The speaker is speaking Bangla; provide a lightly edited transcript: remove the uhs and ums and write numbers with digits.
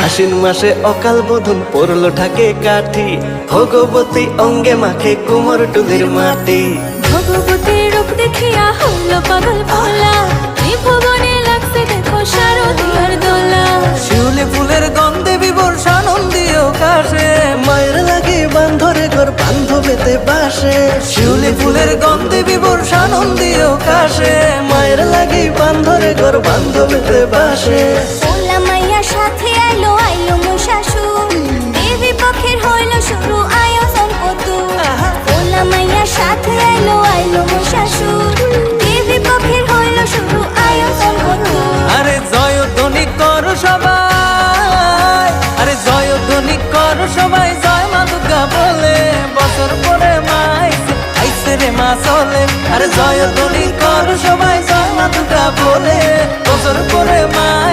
আশ্বিন মাসে অকাল বোধন পড়লো ঢাকে কাঠি, ভগবতী অঙ্গে মাখে কুমোর টুলির মাটি। ভগবতীর রূপ দেখিয়া হইল পাগল ভোলা, ত্রিভুবনে লাগছে দেখো শারদীয়ার দোলা। শিউলি ফুলের গন্ধে বিভোর সানন্দীয় কাশে, মায়ের লাগে বান্ধরে ঘর বান্ধবেতে বাসে। শিউলি ফুলের গন্ধে বিভোর সানন্দীয় কাশে, মায়ের লাগে বান্ধরে ঘর বান্ধবেতে বাসে। ভোলা মাইয়ার সাথে আইলো আইলো মহিষাসুর, দেবী পক্ষের হইল শুরু আয়োজন কত। ভোলা মাইয়ার সাথে আইলো আইলো মহিষাসুর, দেবী পক্ষের হইল শুরু আয়োজন কত। আরে জয়ধ্বনি কর সবাই, আরে জয়ধ্বনি কর সবাই, জয় মা দুর্গা বলে। বছর পরে মা আইছে, আইছে রে মা চলে। আরে জয়ধ্বনি কর সবাই, জয় মা দুর্গা বলে। বছর পরে মা